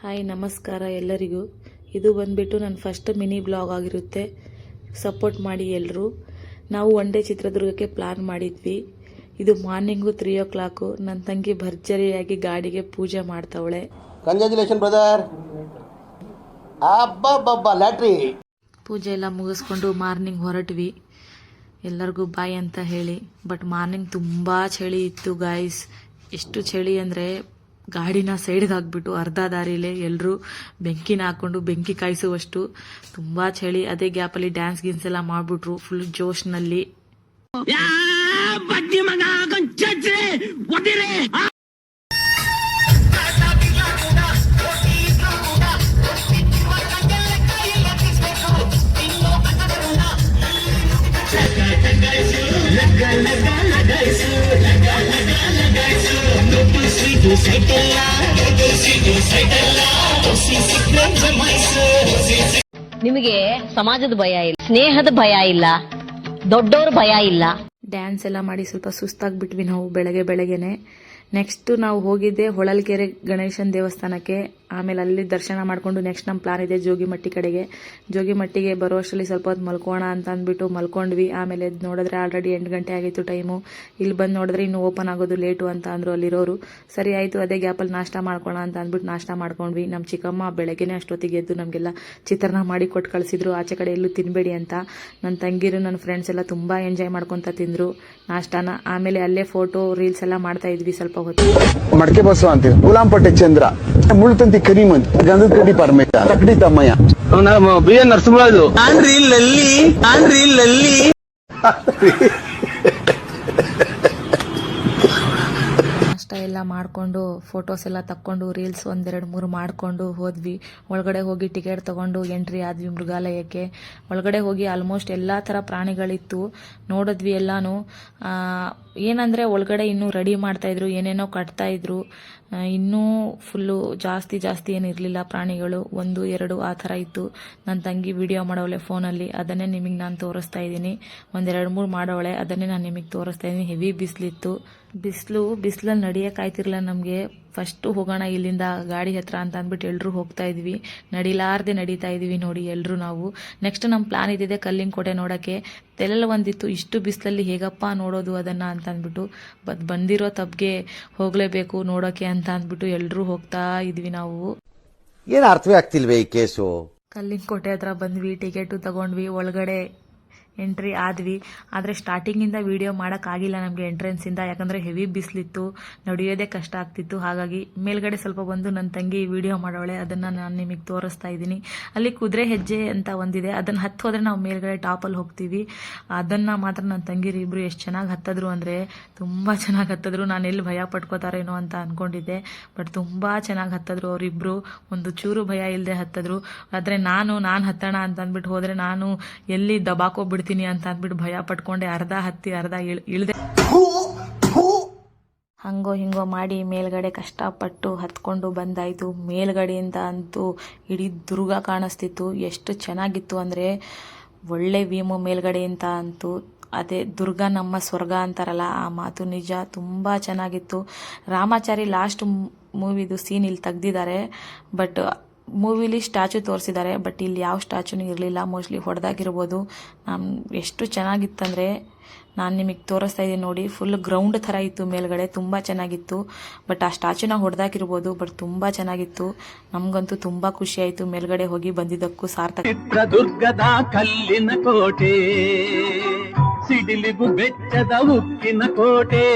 Hi ನಮಸ್ಕಾರ ಎಲ್ಲರಿಗೂ. ಇದು ಬಂದ್ಬಿಟ್ಟು ನನ್ನ ಫಸ್ಟ್ ಮಿನಿ ಬ್ಲಾಗ್ ಆಗಿರುತ್ತೆ. ಸಪೋರ್ಟ್ ಮಾಡಿ ಎಲ್ಲರೂ. ನಾವು ಒನ್ ಡೇ ಚಿತ್ರದುರ್ಗಕ್ಕೆ ಪ್ಲಾನ್ ಮಾಡಿದ್ವಿ. ಇದು ಮಾರ್ನಿಂಗು 3 o'clock. ನನ್ನ ತಂಗಿ ಭರ್ಜರಿಯಾಗಿ ಗಾಡಿಗೆ ಪೂಜೆ ಮಾಡ್ತಾವಳೆ. Congratulation brother. ಲ್ಯಾಟ್ರಿ ಪೂಜೆ ಎಲ್ಲ ಮುಗಿಸ್ಕೊಂಡು ಮಾರ್ನಿಂಗ್ ಹೊರಟ್ವಿ. ಎಲ್ಲರಿಗೂ ಬಾಯ್ ಅಂತ ಹೇಳಿ. ಬಟ್ ಮಾರ್ನಿಂಗ್ ತುಂಬ ಚಳಿ ಇತ್ತು ಗಾಯ್ಸ್. ಎಷ್ಟು ಚಳಿ ಅಂದರೆ ಗಾಡಿನ ಸೈಡ್ಗೆ ಹಾಕ್ಬಿಟ್ಟು ಅರ್ಧ ದಾರಿಲೇ ಎಲ್ಲರೂ ಬೆಂಕಿನ ಹಾಕೊಂಡು ಬೆಂಕಿ ಕಾಯಿಸುವಷ್ಟು ತುಂಬ ಚಳಿ. ಅದೇ ಗ್ಯಾಪಲ್ಲಿ ಡ್ಯಾನ್ಸ್ ಗಿನ್ಸ್ ಎಲ್ಲ ಮಾಡಿಬಿಟ್ರು ಫುಲ್ ಜೋಶ್ನಲ್ಲಿ. ನಿಮಗೆ ಸಮಾಜದ ಭಯ ಇಲ್ಲ, ಸ್ನೇಹದ ಭಯ ಇಲ್ಲ, ದೊಡ್ಡವ್ರ ಭಯ ಇಲ್ಲ. ಡ್ಯಾನ್ಸ್ ಎಲ್ಲ ಮಾಡಿ ಸ್ವಲ್ಪ ಸುಸ್ತಾಗ್ಬಿಟ್ವಿ ನಾವು ಬೆಳಗ್ಗೆನೆ. ನೆಕ್ಸ್ಟ್ ನಾವು ಹೋಗಿದ್ದೆ ಹೊಳಲ್ಕೆರೆ ಗಣೇಶನ ದೇವಸ್ಥಾನಕ್ಕೆ. ಆಮೇಲೆ ಅಲ್ಲಿ ದರ್ಶನ ಮಾಡಿಕೊಂಡು ನೆಕ್ಸ್ಟ್ ನಮ್ಮ ಪ್ಲಾನ್ ಇದೆ ಜೋಗಿಮಟ್ಟಿ ಕಡೆಗೆ. ಜೋಗಿಮಟ್ಟಿಗೆ ಬರೋ ಅಷ್ಟರಲ್ಲಿ ಸ್ವಲ್ಪ ಹೊತ್ತು ಮಲ್ಕೋಣ ಅಂತ ಅಂದ್ಬಿಟ್ಟು ಮಲ್ಕೊಂಡ್ವಿ. ಆಮೇಲೆ ನೋಡಿದ್ರೆ ಆಲ್ರೆಡಿ 8 ಗಂಟೆ ಆಗಿತ್ತು ಟೈಮು. ಇಲ್ಲಿ ಬಂದು ನೋಡಿದ್ರೆ ಇನ್ನು ಓಪನ್ ಆಗೋದು ಲೇಟು ಅಂತ ಅಂದರು ಅಲ್ಲಿರೋರು. ಸರಿ ಆಯಿತು, ಅದೇ ಗ್ಯಾಪಲ್ಲಿ ನಾಷ್ಟ ಮಾಡ್ಕೋಣ ಅಂತ ಅಂದ್ಬಿಟ್ಟು ನಾಷ್ಟ ಮಾಡ್ಕೊಂಡ್ವಿ. ನಮ್ಮ ಚಿಕ್ಕಮ್ಮ ಬೆಳಗ್ಗೆನೇ ಅಷ್ಟೊತ್ತಿಗೆ ಎದ್ದು ನಮಗೆಲ್ಲ ಚಿತ್ರಾನ್ನ ಮಾಡಿ ಕೊಟ್ಟು ಕಳಿಸಿದ್ರು. ಆಚೆ ಕಡೆ ಎಲ್ಲೂ ತಿನ್ನಬೇಡಿ ಅಂತ. ನನ್ನ ತಂಗಿರು ನನ್ನ ಫ್ರೆಂಡ್ಸ್ ಎಲ್ಲ ತುಂಬ ಎಂಜಾಯ್ ಮಾಡ್ಕೊತ ತಿಂದರು ನಾಷ್ಟಾನ. ಆಮೇಲೆ ಅಲ್ಲೇ ಫೋಟೋ ರೀಲ್ಸ್ ಎಲ್ಲ ಮಾಡ್ತಾ ಇದ್ವಿ ಸ್ವಲ್ಪ ಹೊತ್ತು. ಮಡಕೆ ಬಸವ ಅಂತೀವಿ, ಗುಲಾಂಪಟ್ಟೆ ಚಂದ್ರ, ಮುಳ್ತಂತಿ ಕರಿಮಂತ್, ಗಂಧದ ಕಡಿ ಪರಮೇಶ, ತಕಡಿ ತಮ್ಮಯ್ಯ, ಬಿ ಎನ್ ನರಸಿಂಹರಾಜು, ನಾಷ್ಟ ಎಲ್ಲ ಮಾಡಿಕೊಂಡು ಫೋಟೋಸ್ ಎಲ್ಲ ತಕ್ಕೊಂಡು ರೀಲ್ಸ್ 1-2-3 ಮಾಡಿಕೊಂಡು ಹೋದ್ವಿ. ಒಳಗಡೆ ಹೋಗಿ ಟಿಕೆಟ್ ತಗೊಂಡು ಎಂಟ್ರಿ ಆದ್ವಿ ಮೃಗಾಲಯಕ್ಕೆ. ಒಳಗಡೆ ಹೋಗಿ ಆಲ್ಮೋಸ್ಟ್ ಎಲ್ಲ ಥರ ಪ್ರಾಣಿಗಳಿತ್ತು, ನೋಡಿದ್ವಿ ಎಲ್ಲಾನು. ಏನಂದರೆ ಒಳಗಡೆ ಇನ್ನೂ ರೆಡಿ ಮಾಡ್ತಾಯಿದ್ರು, ಏನೇನೋ ಕಟ್ತಾಯಿದ್ರು. ಇನ್ನೂ ಫುಲ್ಲು ಜಾಸ್ತಿ ಏನಿರಲಿಲ್ಲ ಪ್ರಾಣಿಗಳು, 1-2 ಆ ಥರ ಇತ್ತು. ನನ್ನ ತಂಗಿ ವಿಡಿಯೋ ಮಾಡೋವಳೆ ಫೋನಲ್ಲಿ, ಅದನ್ನೇ ನಿಮಗೆ ನಾನು ತೋರಿಸ್ತಾ ಇದ್ದೀನಿ. 1-2-3 ಮಾಡೋವಳೆ, ಅದನ್ನೇ ನಾನು ನಿಮಗೆ ತೋರಿಸ್ತಾ ಇದ್ದೀನಿ. ಹೆವಿ ಬಿಸಿಲಿತ್ತು. ಬಿಸಿಲಲ್ಲಿ ನಡೆಯೋಕ್ಕಾಯ್ತಿರಲಿಲ್ಲ ನಮಗೆ. ಫಸ್ಟು ಹೋಗೋಣ ಇಲ್ಲಿಂದ ಗಾಡಿ ಹತ್ರ ಅಂತ ಅಂದ್ಬಿಟ್ಟು ಎಲ್ಲರೂ ಹೋಗ್ತಾ ಇದ್ವಿ. ನಡಿಲಾರ್ದೆ ನಡೀತಾ ಇದ್ವಿ ನೋಡಿ ಎಲ್ಲರೂ ನಾವು. ನೆಕ್ಸ್ಟ್ ನಮ್ಮ ಪ್ಲಾನ್ ಇದ್ದಿದೆ ಕಲ್ಲಿನ ಕೋಟೆ ನೋಡೋಕ್ಕೆ. ತಲೆಲ್ಲ ಒಂದಿತ್ತು, ಇಷ್ಟು ಬಿಸಿಲಲ್ಲಿ ಹೇಗಪ್ಪ ನೋಡೋದು ಅದನ್ನು ಅಂತ ಅಂದ್ಬಿಟ್ಟು. ಬಂದಿರೋ ತಬ್ಗೆ ಹೋಗಲೇಬೇಕು ನೋಡೋಕ್ಕೆ ಅಂತ ಅಂದ್ಬಿಟ್ಟು ಎಲ್ಲರೂ ಹೋಗ್ತಾ ಇದ್ವಿ ನಾವು. ಏನು ಅರ್ಥವೇ ಆಗ್ತಿಲ್ವೇ ಈ ಕೇಸು. ಕಲ್ಲಿನ ಕೋಟೆ ಹತ್ರ ಬಂದ್ವಿ, ಟಿಕೆಟು ತಗೊಂಡ್ವಿ, ಒಳಗಡೆ ಎಂಟ್ರಿ ಆದ್ವಿ. ಆದರೆ ಸ್ಟಾರ್ಟಿಂಗಿಂದ ವಿಡಿಯೋ ಮಾಡೋಕ್ಕಾಗಿಲ್ಲ ನಮಗೆ ಎಂಟ್ರೆನ್ಸಿಂದ, ಯಾಕಂದರೆ ಹೆವಿ ಬಿಸಿಲಿತ್ತು, ನಡೆಯೋದೇ ಕಷ್ಟ ಆಗ್ತಿತ್ತು. ಹಾಗಾಗಿ ಮೇಲ್ಗಡೆ ಸ್ವಲ್ಪ ಬಂದು ನನ್ನ ತಂಗಿ ವಿಡಿಯೋ ಮಾಡೋಳೆ, ಅದನ್ನು ನಾನು ನಿಮಗೆ ತೋರಿಸ್ತಾ ಇದ್ದೀನಿ. ಅಲ್ಲಿ ಕುದುರೆ ಹೆಜ್ಜೆ ಅಂತ ಒಂದಿದೆ, ಅದನ್ನು ಹೋದರೆ ನಾವು ಮೇಲ್ಗಡೆ ಟಾಪಲ್ಲಿ ಹೋಗ್ತೀವಿ. ಅದನ್ನು ಮಾತ್ರ ನನ್ನ ತಂಗಿರು ಇಬ್ಬರು ಎಷ್ಟು ಚೆನ್ನಾಗಿ ಹತ್ತಿದ್ರು ಅಂದರೆ ತುಂಬ ಚೆನ್ನಾಗಿ ಹತ್ತಿದ್ರು. ನಾನು ಎಲ್ಲಿ ಭಯ ಪಡ್ಕೋತಾರೇನೋ ಅಂತ ಅಂದ್ಕೊಂಡಿದ್ದೆ, ಬಟ್ ತುಂಬ ಚೆನ್ನಾಗಿ ಹತ್ತಿದ್ರು ಅವರಿಬ್ಬರು. ಒಂದು ಚೂರು ಭಯ ಇಲ್ಲದೆ ಹತ್ತಿದ್ರು. ಆದರೆ ನಾನು ಹತ್ತೋಣ ಅಂತ ಅಂದ್ಬಿಟ್ಟು ಹೋದರೆ ನಾನು ಎಲ್ಲಿ ದಬಾಕೋಗ್ಬಿಡ್ತೀನಿ ಅಂತ ಅಂದ್ಬಿಟ್ಟು ಭಯ ಪಟ್ಕೊಂಡೆ. ಅರ್ಧ ಹತ್ತಿ ಅರ್ಧ ಇಳ್ದೆ. ಹಂಗೋ ಹಿಂಗೋ ಮಾಡಿ ಮೇಲ್ಗಡೆ ಕಷ್ಟಪಟ್ಟು ಹತ್ಕೊಂಡು ಬಂದಾಯಿತು. ಮೇಲ್ಗಡೆಯಿಂದ ಅಂತೂ ಇಡೀ ದುರ್ಗ ಕಾಣಿಸ್ತಿತ್ತು. ಎಷ್ಟು ಚೆನ್ನಾಗಿತ್ತು ಅಂದರೆ ಒಳ್ಳೆ ವೀಮು ಮೇಲ್ಗಡೆಯಿಂದ ಅಂತೂ. ಅದೇ ದುರ್ಗ ನಮ್ಮ ಸ್ವರ್ಗ ಅಂತಾರಲ್ಲ, ಆ ಮಾತು ನಿಜ. ತುಂಬ ಚೆನ್ನಾಗಿತ್ತು. ರಾಮಾಚಾರಿ ಲಾಸ್ಟ್ ಮೂವಿದು ಸೀನ್ ಇಲ್ಲಿ ತೆಗ್ದಿದ್ದಾರೆ. ಬಟ್ ಮೂವಿಲಿ ಸ್ಟ್ಯಾಚು ತೋರಿಸಿದ್ದಾರೆ, ಬಟ್ ಇಲ್ಲಿ ಯಾವ ಸ್ಟ್ಯಾಚುನೂ ಇರಲಿಲ್ಲ. ಮೋಸ್ಟ್ಲಿ ಹೊಡೆದಾಗಿರ್ಬೋದು. ಎಷ್ಟು ಚೆನ್ನಾಗಿತ್ತಂದರೆ ನಾನು ನಿಮಗೆ ತೋರಿಸ್ತಾ ಇದ್ದೀನಿ ನೋಡಿ. ಫುಲ್ ಗ್ರೌಂಡ್ ಥರ ಇತ್ತು ಮೇಲ್ಗಡೆ, ತುಂಬ ಚೆನ್ನಾಗಿತ್ತು. ಬಟ್ ಆ ಸ್ಟ್ಯಾಚುನ ಹೊಡೆದಾಕಿರ್ಬೋದು, ಬಟ್ ತುಂಬ ಚೆನ್ನಾಗಿತ್ತು. ನಮಗಂತೂ ತುಂಬ ಖುಷಿ ಆಯಿತು ಮೇಲ್ಗಡೆ ಹೋಗಿ ಬಂದಿದ್ದಕ್ಕೂ ಸಾರ್ಥಕ. ಚಿತ್ರದುರ್ಗದ ಕಲ್ಲಿನ ಕೋಟೆ, ಸಿಡಿಲಿಗೂ ಬೆಚ್ಚದ ಉಕ್ಕಿನ ಕೋಟೆ.